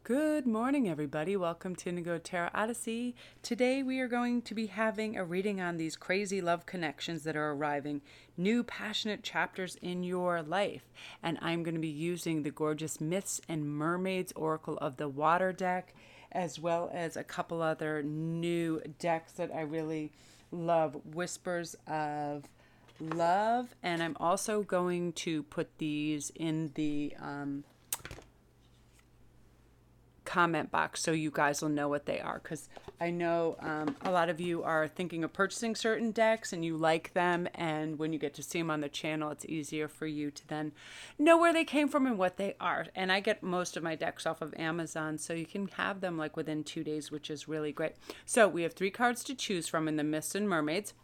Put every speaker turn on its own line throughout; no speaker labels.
Good morning, everybody. Welcome to Indigo Tarot Odyssey. Today we are going to be having a reading on these crazy love connections that are arriving, new passionate chapters in your life. And I'm going to be using the gorgeous Myths and Mermaids Oracle of the Water deck, as well as a couple other new decks that I really love, Whispers of Love. And I'm also going to put these in the comment box so you guys will know what they are, because I know a lot of you are thinking of purchasing certain decks and you like them, and when you get to see them on the channel it's easier for you to then know where they came from and what they are. And I get most of my decks off of Amazon, so you can have them like within 2 days, which is really great. So we have 3 cards to choose from in the Myths and Mermaids.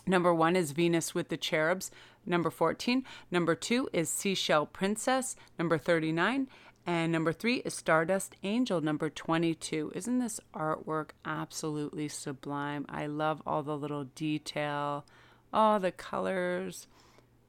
Number 1 is Venus with the Cherubs, number 14. Number 2 is Seashell Princess, number 39. And number 3 is Stardust Angel, number 22. Isn't this artwork absolutely sublime? I love all the little detail, all the colors,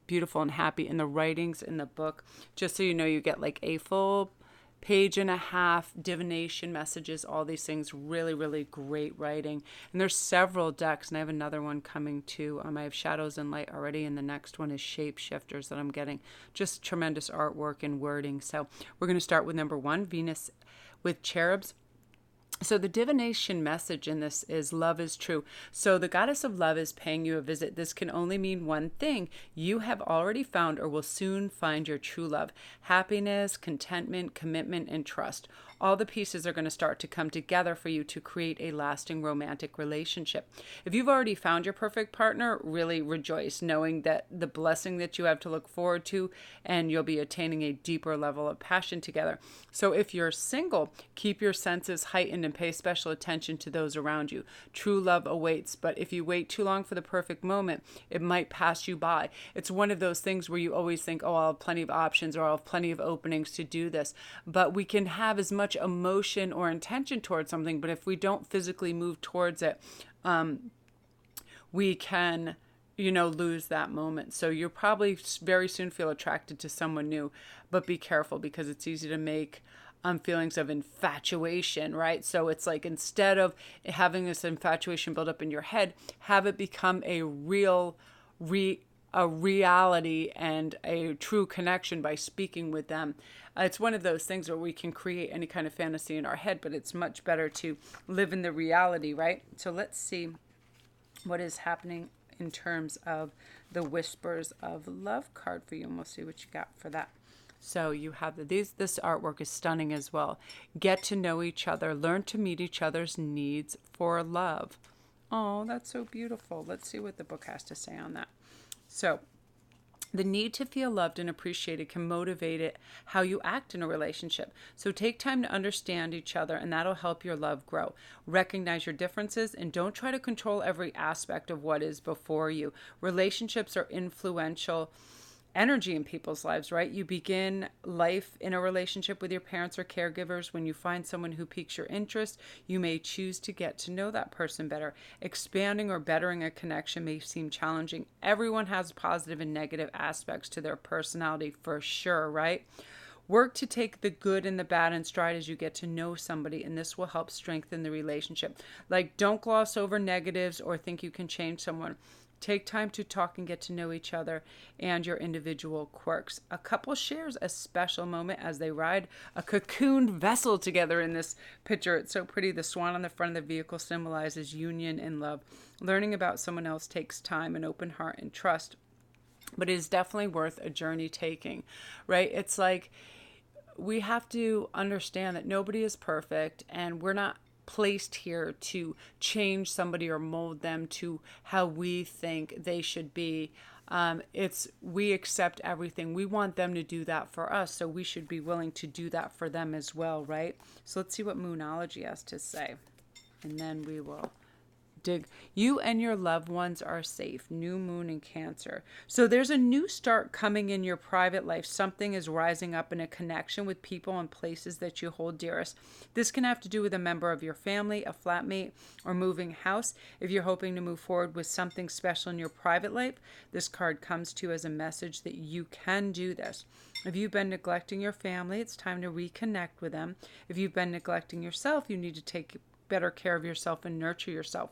beautiful and happy. And the writings in the book, just so you know, you get like a full page and a half, divination messages, all these things. Really, really great writing. And there's several decks, and I have another one coming too. I have Shadows and Light already, and the next one is Shapeshifters that I'm getting. Just tremendous artwork and wording. So we're going to start with number 1, Venus with Cherubs. So the divination message in this is love is true. So the goddess of love is paying you a visit. This can only mean one thing. You have already found or will soon find your true love. Happiness, contentment, commitment, and trust. All the pieces are going to start to come together for you to create a lasting romantic relationship. If you've already found your perfect partner, really rejoice, knowing that the blessing that you have to look forward to, and you'll be attaining a deeper level of passion together. So if you're single, keep your senses heightened and pay special attention to those around you. True love awaits, but if you wait too long for the perfect moment, it might pass you by. It's one of those things where you always think, oh, I'll have plenty of options, or I'll have plenty of openings to do this. But we can have as much emotion or intention towards something, but if we don't physically move towards it, we can lose that moment. So you'll probably very soon feel attracted to someone new, but be careful, because it's easy to make feelings of infatuation, right? So it's like, instead of having this infatuation build up in your head, have it become a reality and a true connection by speaking with them. It's one of those things where we can create any kind of fantasy in our head, but it's much better to live in the reality, right? So let's see what is happening in terms of the Whispers of Love card for you, and we'll see what you got for that. So you have this artwork is stunning as well. Get to know each other, learn to meet each other's needs for love. Oh, that's so beautiful. Let's see what the book has to say on that. So the need to feel loved and appreciated can motivate it how you act in a relationship. So take time to understand each other, and that'll help your love grow. Recognize your differences and don't try to control every aspect of what is before you. Relationships are influential energy in people's lives, right? You begin life in a relationship with your parents or caregivers. When you find someone who piques your interest, you may choose to get to know that person better. Expanding or bettering a connection may seem challenging. Everyone has positive and negative aspects to their personality for sure, right? Work to take the good and the bad in stride as you get to know somebody, and this will help strengthen the relationship. Like, don't gloss over negatives or think you can change someone. Take time to talk and get to know each other and your individual quirks. A couple shares a special moment as they ride a cocooned vessel together in this picture. It's so pretty. The swan on the front of the vehicle symbolizes union and love. Learning about someone else takes time, an open heart, and trust, but it is definitely worth a journey taking, right? It's like, we have to understand that nobody is perfect, and we're not placed here to change somebody or mold them to how we think they should be. We accept everything. We want them to do that for us, so we should be willing to do that for them as well, right? So let's see what Moonology has to say, and then we will dig. You and your loved ones are safe. New moon in Cancer. So there's a new start coming in your private life. Something is rising up in a connection with people and places that you hold dearest. This can have to do with a member of your family, a flatmate, or moving house. If you're hoping to move forward with something special in your private life, this card comes to you as a message that you can do this. If you've been neglecting your family, it's time to reconnect with them. If you've been neglecting yourself, you need to take better care of yourself and nurture yourself.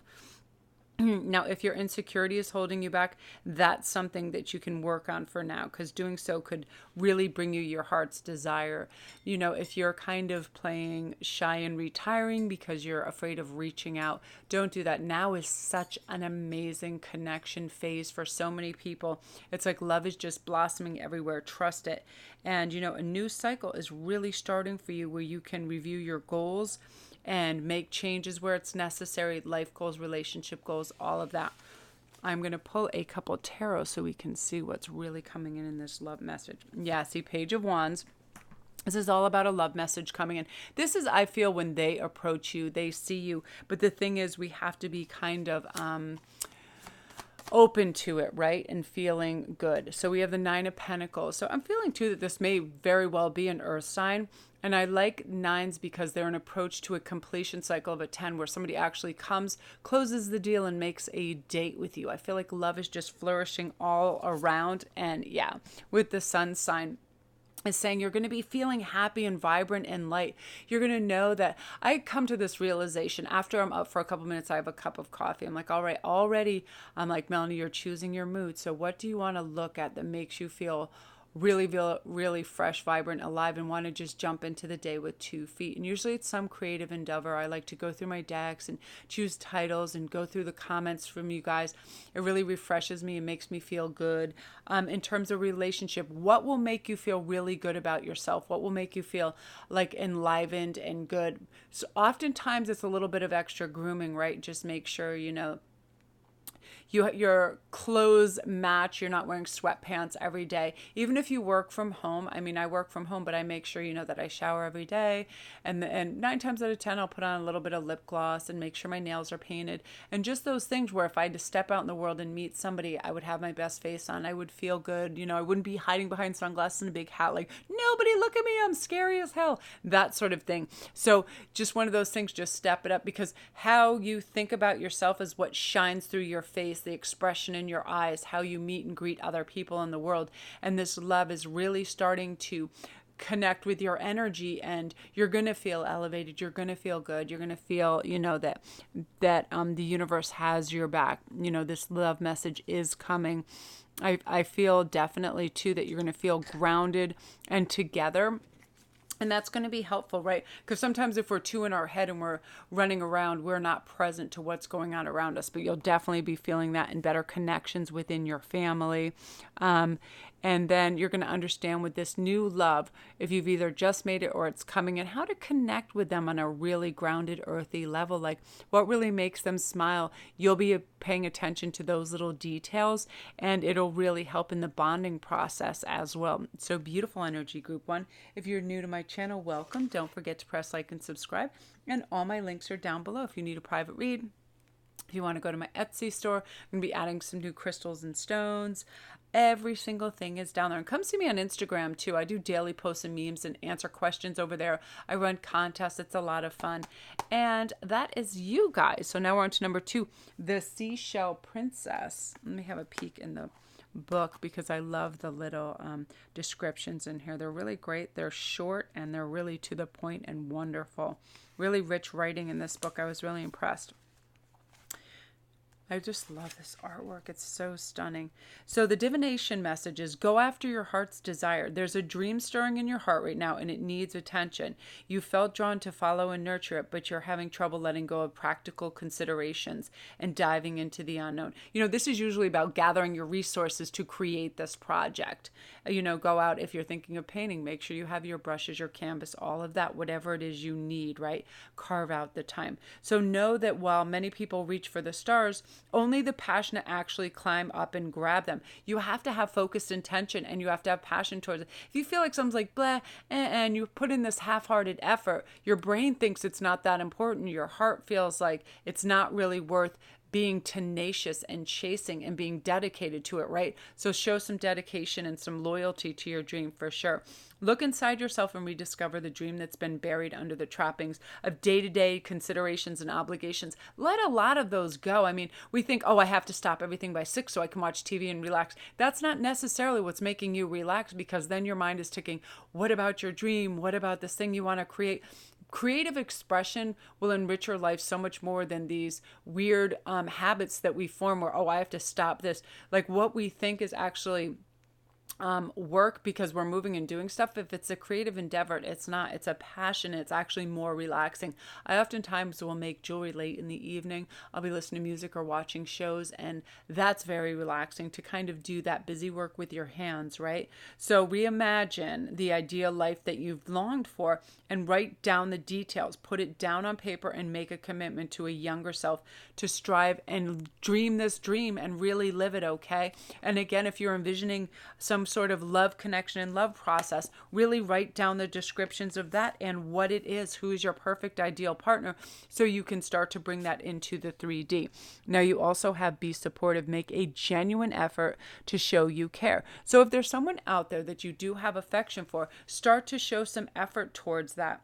Now, if your insecurity is holding you back, that's something that you can work on for now, because doing so could really bring you your heart's desire. You know, if you're kind of playing shy and retiring because you're afraid of reaching out, don't do that. Now is such an amazing connection phase for so many people. It's like love is just blossoming everywhere. Trust it. And, you know, a new cycle is really starting for you where you can review your goals and make changes where it's necessary, life goals, relationship goals, all of that. I'm going to pull a couple tarot so we can see what's really coming in this love message. Yeah, see, Page of Wands. This is all about a love message coming in. This is, I feel, when they approach you, they see you. But the thing is, we have to be kind of open to it, right? And feeling good. So we have the Nine of Pentacles. So I'm feeling too that this may very well be an earth sign. And I like nines because they're an approach to a completion cycle of a 10 where somebody actually comes, closes the deal, and makes a date with you. I feel like love is just flourishing all around. And yeah, with the sun sign, is saying you're going to be feeling happy and vibrant and light. You're going to know that I come to this realization after I'm up for a couple minutes, I have a cup of coffee. I'm like, all right, already, I'm like, Melanie, you're choosing your mood. So what do you want to look at that makes you feel really fresh, vibrant, alive, and want to just jump into the day with 2 feet? And usually it's some creative endeavor. I like to go through my decks and choose titles and go through the comments from you guys. It really refreshes me and makes me feel good. In terms of relationship, what will make you feel really good about yourself? What will make you feel like enlivened and good? So oftentimes it's a little bit of extra grooming, right? Just make sure, you know, your clothes match. You're not wearing sweatpants every day. Even if you work from home, I mean, I work from home, but I make sure, you know, that I shower every day. And 9 times out of 10, I'll put on a little bit of lip gloss and make sure my nails are painted. And just those things where if I had to step out in the world and meet somebody, I would have my best face on. I would feel good. You know, I wouldn't be hiding behind sunglasses and a big hat like, nobody look at me, I'm scary as hell. That sort of thing. So just one of those things, just step it up, because how you think about yourself is what shines through your face, the expression in your eyes, how you meet and greet other people in the world. And this love is really starting to connect with your energy, and you're going to feel elevated. You're going to feel good. You're going to feel, you know, that the universe has your back. You know, this love message is coming. I feel definitely too that you're going to feel grounded and together. And that's going to be helpful, right? Because sometimes if we're too in our head and we're running around, we're not present to what's going on around us. But you'll definitely be feeling that in better connections within your family. And then you're going to understand with this new love, if you've either just made it or it's coming in, how to connect with them on a really grounded, earthy level. Like what really makes them smile. You'll be paying attention to those little details, and it'll really help in the bonding process as well. So beautiful energy, Group 1. If you're new to my channel, welcome. Don't forget to press like and subscribe. And all my links are down below if you need a private read. If you want to go to my Etsy store, I'm going to be adding some new crystals and stones. Every single thing is down there. And come see me on Instagram too. I do daily posts and memes and answer questions over there. I run contests. It's a lot of fun. And that is you guys. So now we're on to number 2, the Seashell Princess. Let me have a peek in the book because I love the little descriptions in here. They're really great. They're short and they're really to the point and wonderful. Really rich writing in this book. I was really impressed. I just love this artwork. It's so stunning. So the divination message is go after your heart's desire. There's a dream stirring in your heart right now and it needs attention. You felt drawn to follow and nurture it, but you're having trouble letting go of practical considerations and diving into the unknown. You know, this is usually about gathering your resources to create this project. You know, go out if you're thinking of painting, make sure you have your brushes, your canvas, all of that, whatever it is you need, right? Carve out the time. So know that while many people reach for the stars, only the passionate actually climb up and grab them. You have to have focused intention and you have to have passion towards it. If you feel like someone's like, blah, and you put in this half-hearted effort, your brain thinks it's not that important. Your heart feels like it's not really worth being tenacious and chasing and being dedicated to it, right? So show some dedication and some loyalty to your dream for sure. Look inside yourself and rediscover the dream that's been buried under the trappings of day-to-day considerations and obligations. Let a lot of those go. I mean, we think, oh, I have to stop everything by 6 so I can watch TV and relax. That's not necessarily what's making you relax, because then your mind is ticking, what about your dream? What about this thing you want to create? Creative expression will enrich your life so much more than these weird habits that we form where, oh, I have to stop this. Like, what we think is actually work because we're moving and doing stuff. If it's a creative endeavor, it's not. It's a passion. It's actually more relaxing. I oftentimes will make jewelry late in the evening. I'll be listening to music or watching shows, and that's very relaxing to kind of do that busy work with your hands, right? So reimagine the ideal life that you've longed for and write down the details. Put it down on paper and make a commitment to a younger self to strive and dream this dream and really live it, okay? And again, if you're envisioning some sort of love connection and love process, really write down the descriptions of that and what it is, who is your perfect ideal partner, so you can start to bring that into the 3D. Now you also have be supportive, make a genuine effort to show you care. So if there's someone out there that you do have affection for, start to show some effort towards that.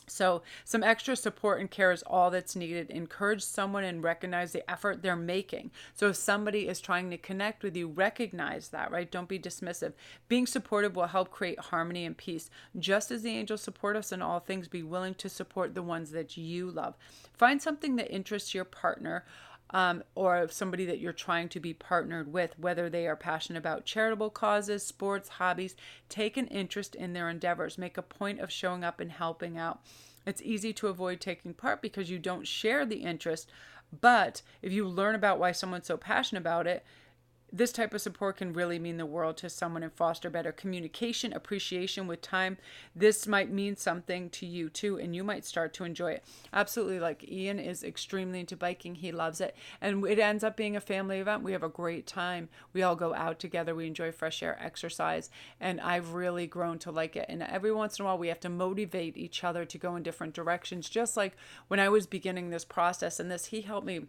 So some extra support and care is all that's needed. Encourage someone and recognize the effort they're making. So if somebody is trying to connect with you, recognize that, right? Don't be dismissive. Being supportive will help create harmony and peace. Just as the angels support us in all things, be willing to support the ones that you love. Find something that interests your partner, or somebody that you're trying to be partnered with, whether they are passionate about charitable causes, sports, hobbies. Take an interest in their endeavors. Make a point of showing up and helping out. It's easy to avoid taking part because you don't share the interest, but if you learn about why someone's so passionate about it, this type of support can really mean the world to someone and foster better communication, appreciation with time. This might mean something to you too, and you might start to enjoy it. Absolutely. Like Ian is extremely into biking. He loves it. And it ends up being a family event. We have a great time. We all go out together. We enjoy fresh air, exercise, and I've really grown to like it. And every once in a while, we have to motivate each other to go in different directions. Just like when I was beginning this process and this, he helped me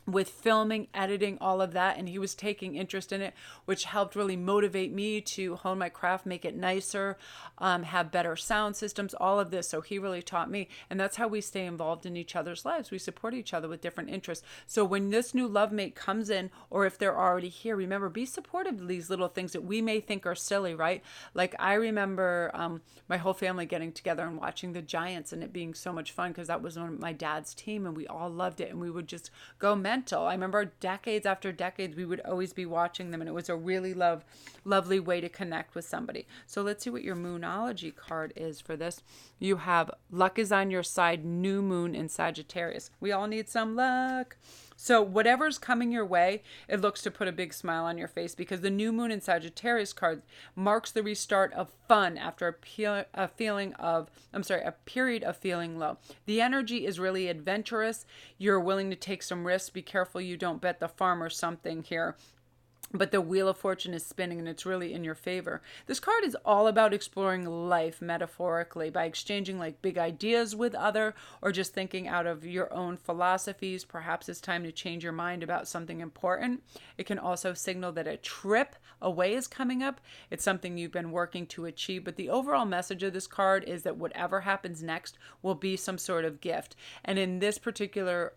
with filming, editing, all of that, and he was taking interest in it, which helped really motivate me to hone my craft, make it nicer, have better sound systems, all of this. So he really taught me, and that's how we stay involved in each other's lives. We support each other with different interests. So when this new love mate comes in, or if they're already here, remember, be supportive of these little things that we may think are silly, right? Like I remember my whole family getting together and watching the Giants, and it being so much fun because that was on my dad's team, and we all loved it, and we would just go mental. I remember decades after decades, we would always be watching them, and it was a really lovely way to connect with somebody. So let's see what your Moonology card is for this. You have luck is on your side, new moon in Sagittarius. We all need some luck. So whatever's coming your way, it looks to put a big smile on your face, because the new moon in Sagittarius card marks the restart of fun after a period of feeling low. The energy is really adventurous. You're willing to take some risks. Be careful you don't bet the farm or something here. But the wheel of fortune is spinning, and it's really in your favor. This card is all about exploring life metaphorically by exchanging like big ideas with other, or just thinking out of your own philosophies. Perhaps it's time to change your mind about something important. It can also signal that a trip away is coming up. It's something you've been working to achieve. But the overall message of this card is that whatever happens next will be some sort of gift. And in this particular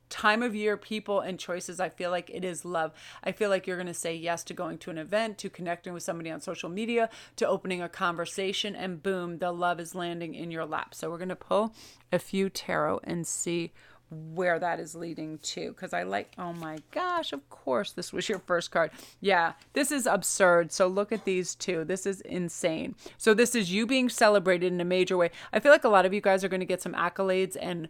time of year, people and choices, I feel like it is love. I feel like you're going to say yes to going to an event, to connecting with somebody on social media, to opening a conversation, and boom, the love is landing in your lap. So we're going to pull a few tarot and see where that is leading to, because I like, oh my gosh, of course this was your first card. Yeah, this is absurd. So look at these two. This is insane. So this is you being celebrated in a major way. I feel like a lot of you guys are going to get some accolades and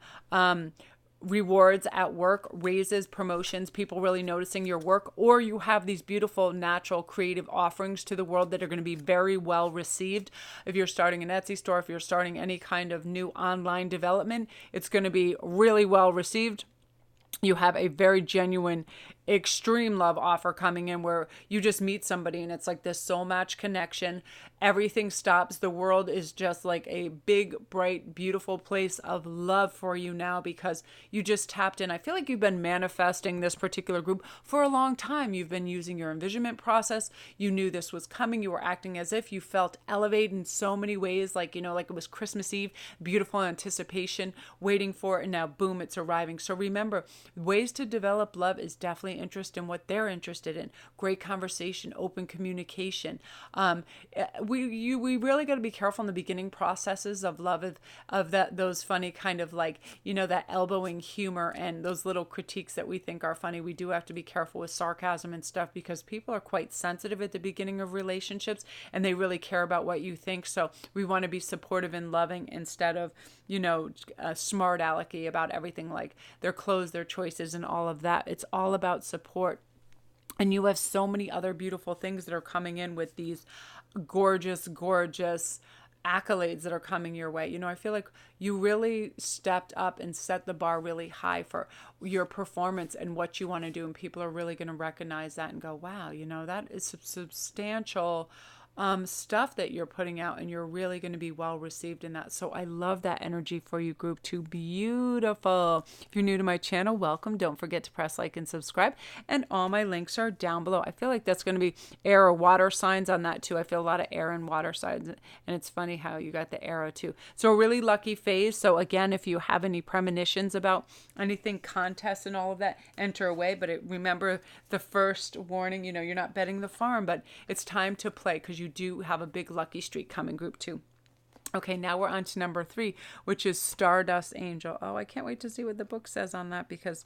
rewards at work, raises, promotions, people really noticing your work, or you have these beautiful, natural, creative offerings to the world that are going to be very well received. If you're starting an Etsy store, if you're starting any kind of new online development, it's going to be really well received. You have a very genuine extreme love offer coming in where you just meet somebody and it's like this soul match connection. Everything stops. The world is just like a big, bright, beautiful place of love for you now because you just tapped in. I feel like you've been manifesting this particular group for a long time. You've been using your envisionment process. You knew this was coming. You were acting as if you felt elevated in so many ways, like, like it was Christmas Eve, beautiful anticipation, waiting for it, and now boom, it's arriving. So remember, ways to develop love is definitely interest in what they're interested in. Great conversation, open communication. We really got to be careful in the beginning processes of love of those funny kind of like, that elbowing humor and those little critiques that we think are funny. We do have to be careful with sarcasm and stuff because people are quite sensitive at the beginning of relationships and they really care about what you think. So we want to be supportive and loving instead of, smart alecky about everything like their clothes, their choices, and all of that. It's all about support. And you have so many other beautiful things that are coming in with these gorgeous, gorgeous accolades that are coming your way. I feel like you really stepped up and set the bar really high for your performance and what you want to do. And people are really going to recognize that and go, wow, that is substantial stuff that you're putting out, and you're really going to be well received in that. So I love that energy for you, group 2. Beautiful. If you're new to my channel, welcome. Don't forget to press like and subscribe, and all my links are down below. I feel like that's going to be air or water signs on that too. I feel a lot of air and water signs, and it's funny how you got the arrow too. So a really lucky phase. So again, if you have any premonitions about anything, contests and all of that, enter away. But remember the first warning, you're not betting the farm, but it's time to play because you do have a big lucky streak coming, group 2. Okay, now we're on to number 3, which is Stardust Angel. Oh, I can't wait to see what the book says on that because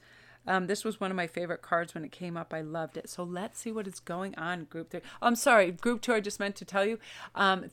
this was one of my favorite cards when it came up. I loved it. So let's see what is going on, group 3. I'm sorry, group 2, I just meant to tell you.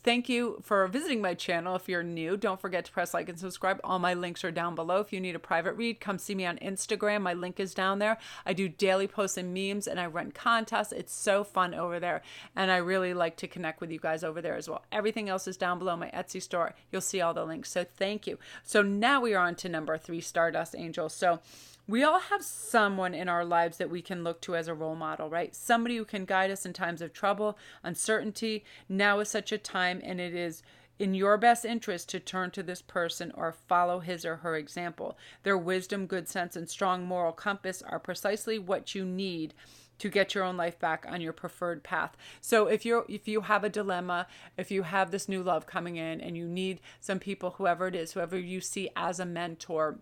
Thank you for visiting my channel. If you're new, don't forget to press like and subscribe. All my links are down below. If you need a private read, come see me on Instagram. My link is down there. I do daily posts and memes, and I run contests. It's so fun over there, and I really like to connect with you guys over there as well. Everything else is down below. My Etsy store. You'll see all the links. So thank you. So now we are on to number 3, Stardust Angel. So we all have someone in our lives that we can look to as a role model, right? Somebody who can guide us in times of trouble, uncertainty. Now is such a time, and it is in your best interest to turn to this person or follow his or her example. Their wisdom, good sense, and strong moral compass are precisely what you need to get your own life back on your preferred path. So if you have a dilemma, if you have this new love coming in and you need some people, whoever it is, whoever you see as a mentor,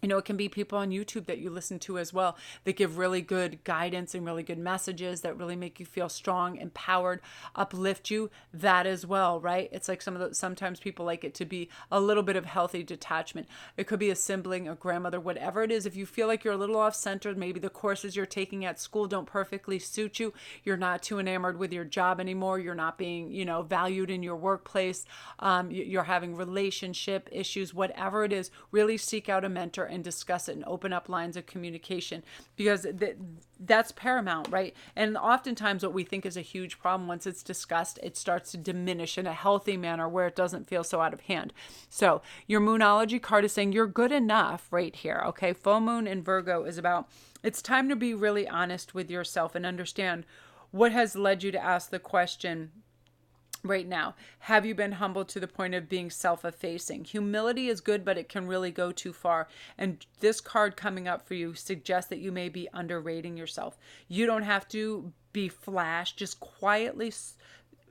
it can be people on YouTube that you listen to as well that give really good guidance and really good messages that really make you feel strong, empowered, uplift you. That as well, right? It's like sometimes people like it to be a little bit of healthy detachment. It could be a sibling, a grandmother, whatever it is. If you feel like you're a little off centered, maybe the courses you're taking at school don't perfectly suit you. You're not too enamored with your job anymore. You're not being, valued in your workplace. You're having relationship issues, whatever it is. Really seek out a mentor and discuss it and open up lines of communication because that's paramount, right? And oftentimes what we think is a huge problem, once it's discussed, it starts to diminish in a healthy manner where it doesn't feel so out of hand. So your Moonology card is saying you're good enough right here, okay? Full moon in Virgo is about, it's time to be really honest with yourself and understand what has led you to ask the question right now. Have you been humbled to the point of being self-effacing? Humility is good, but it can really go too far. And this card coming up for you suggests that you may be underrating yourself. You don't have to be flash, just quietly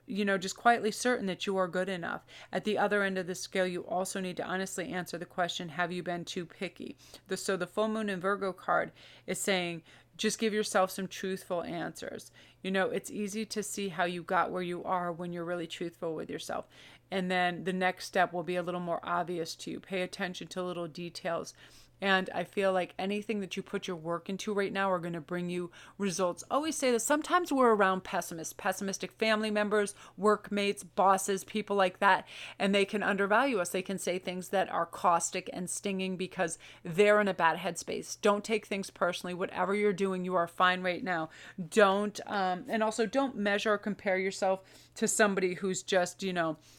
certain that you are good enough. At the other end of the scale, you also need to honestly answer the question, have you been too picky? So the full moon in Virgo card is saying, just give yourself some truthful answers. It's easy to see how you got where you are when you're really truthful with yourself. And then the next step will be a little more obvious to you. Pay attention to little details. And I feel like anything that you put your work into right now are going to bring you results. Always say this. Sometimes we're around pessimistic family members, workmates, bosses, people like that, and they can undervalue us. They can say things that are caustic and stinging because they're in a bad headspace. Don't take things personally. Whatever you're doing, you are fine right now. And also don't measure or compare yourself to somebody who's just,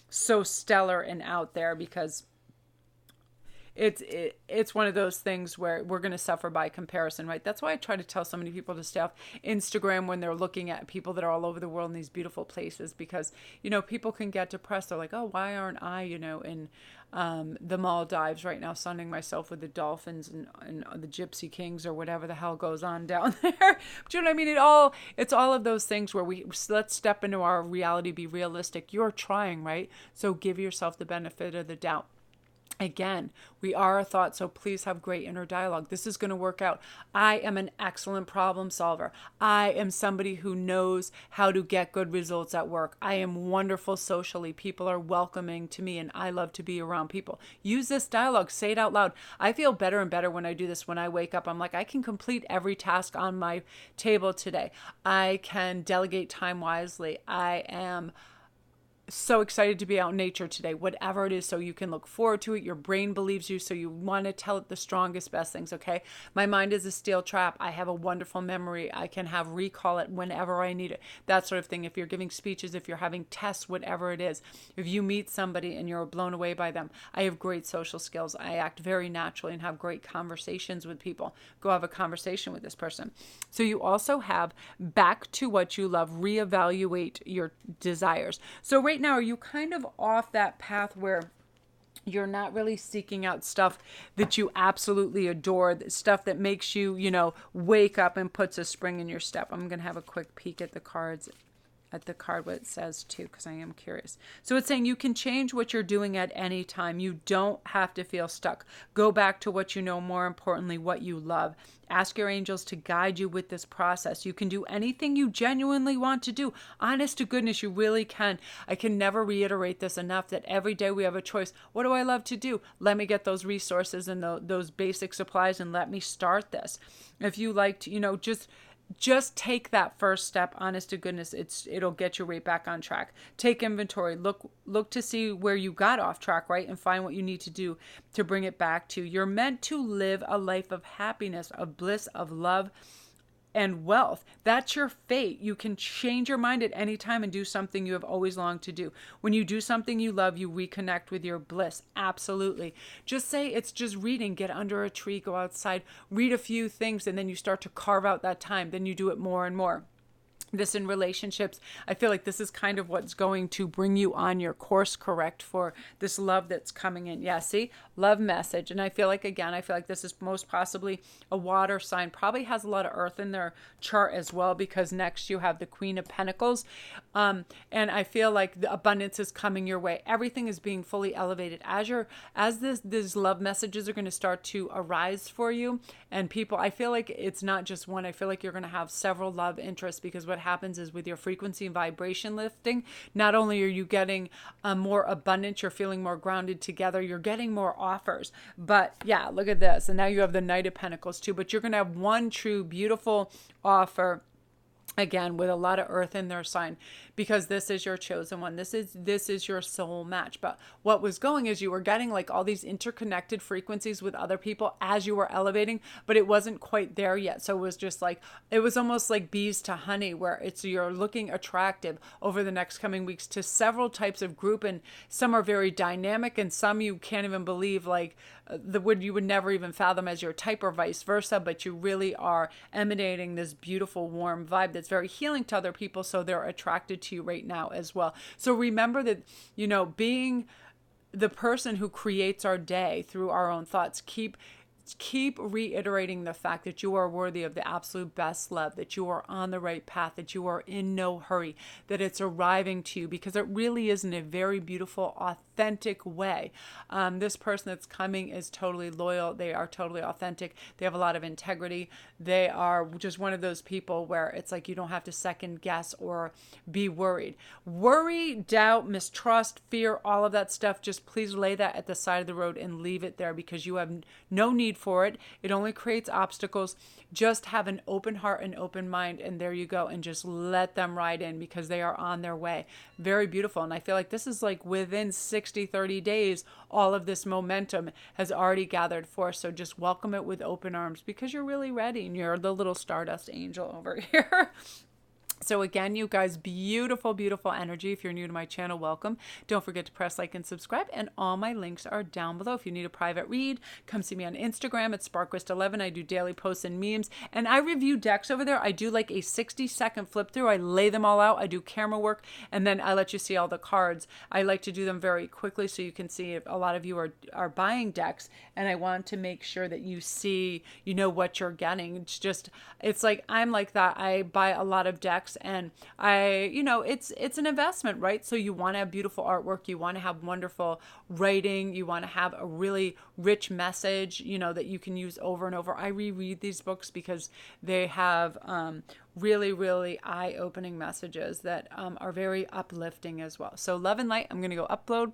so stellar and out there, because it's one of those things where we're going to suffer by comparison, right? That's why I try to tell so many people to stay off Instagram when they're looking at people that are all over the world in these beautiful places, because, people can get depressed. They're like, oh, why aren't I, in the Maldives right now, sunning myself with the dolphins and the Gypsy Kings or whatever the hell goes on down there. But you know what I mean? It's all of those things where let's step into our reality, be realistic. You're trying, right? So give yourself the benefit of the doubt. Again, we are a thought, so please have great inner dialogue. This is going to work out. I am an excellent problem solver. I am somebody who knows how to get good results at work. I am wonderful socially. People are welcoming to me, and I love to be around people. Use this dialogue. Say it out loud. I feel better and better when I do this. When I wake up, I'm like, I can complete every task on my table today. I can delegate time wisely. I am so excited to be out in nature today, whatever it is, so you can look forward to it. Your brain believes you, so you want to tell it the strongest, best things, okay? My mind is a steel trap. I have a wonderful memory. I can recall it whenever I need it, that sort of thing. If you're giving speeches, if you're having tests, whatever it is, if you meet somebody and you're blown away by them, I have great social skills. I act very naturally and have great conversations with people. Go have a conversation with this person. So you also have back to what you love, reevaluate your desires. So right now, are you kind of off that path where you're not really seeking out stuff that you absolutely adore, stuff that makes you, wake up and puts a spring in your step? I'm going to have a quick peek at the cards, what it says too, because I am curious. So it's saying you can change what you're doing at any time. You don't have to feel stuck. Go back to what you know, more importantly, what you love. Ask your angels to guide you with this process. You can do anything you genuinely want to do. Honest to goodness, you really can. I can never reiterate this enough, that every day we have a choice. What do I love to do? Let me get those resources and those basic supplies and let me start this. If you like to, just take that first step. Honest to goodness, it'll get you right back on track. Take inventory. Look to see where you got off track, right? And find what you need to do to bring it back to. You're meant to live a life of happiness, of bliss, of love, and wealth. That's your fate. You can change your mind at any time and do something you have always longed to do. When you do something you love, you reconnect with your bliss. Absolutely. Just say it's just reading. Get under a tree, go outside, read a few things, and then you start to carve out that time. Then you do it more and more. This in relationships, I feel like this is kind of what's going to bring you on your course correct for this love that's coming in. Yeah, see? Love message. And I feel like this is most possibly a water sign. Probably has a lot of earth in their chart as well, because next you have the Queen of Pentacles. And I feel like the abundance is coming your way. Everything is being fully elevated. As these love messages are going to start to arise for you, and people, I feel like it's not just one. I feel like you're going to have several love interests, because what happens is with your frequency and vibration lifting, not only are you getting more abundant, you're feeling more grounded together, you're getting more offers. But yeah, look at this. And now you have the Knight of Pentacles too, but you're going to have one true beautiful offer, again, with a lot of earth in their sign, because this is your chosen one. This is your soul match. But what was going is you were getting like all these interconnected frequencies with other people as you were elevating, but it wasn't quite there yet. So it was just like, it was almost like bees to honey, where you're looking attractive over the next coming weeks to several types of group, and some are very dynamic, and some you can't even believe, like you would never even fathom as your type, or vice versa. But you really are emanating this beautiful warm vibe that's very healing to other people, so they're attracted to you right now as well. So remember that, being the person who creates our day through our own thoughts, keep reiterating the fact that you are worthy of the absolute best love, that you are on the right path, that you are in no hurry, that it's arriving to you, because it really is in a very beautiful, authentic way. This person that's coming is totally loyal. They are totally authentic. They have a lot of integrity. They are just one of those people where it's like you don't have to second guess or be worried. Worry, doubt, mistrust, fear, all of that stuff, just please lay that at the side of the road and leave it there, because you have no need for it. It only creates obstacles. Just have an open heart and open mind, and there you go, and just let them ride in, because they are on their way. Very beautiful. And I feel like this is like within 30 days, all of this momentum has already gathered force. So just welcome it with open arms, because you're really ready, and you're the little stardust angel over here. So again, you guys, beautiful, beautiful energy. If you're new to my channel, welcome. Don't forget to press like and subscribe. And all my links are down below. If you need a private read, come see me on Instagram at SparkWest11. I do daily posts and memes. And I review decks over there. I do like a 60-second flip through. I lay them all out. I do camera work. And then I let you see all the cards. I like to do them very quickly so you can see if a lot of you are buying decks. And I want to make sure that you see, you know what you're getting. It's like, I'm like that. I buy a lot of decks. And it's an investment, right? So you want to have beautiful artwork, you want to have wonderful writing, you want to have a really rich message, that you can use over and over. I reread these books because they have really, really eye-opening messages that are very uplifting as well. So love and light. I'm going to go upload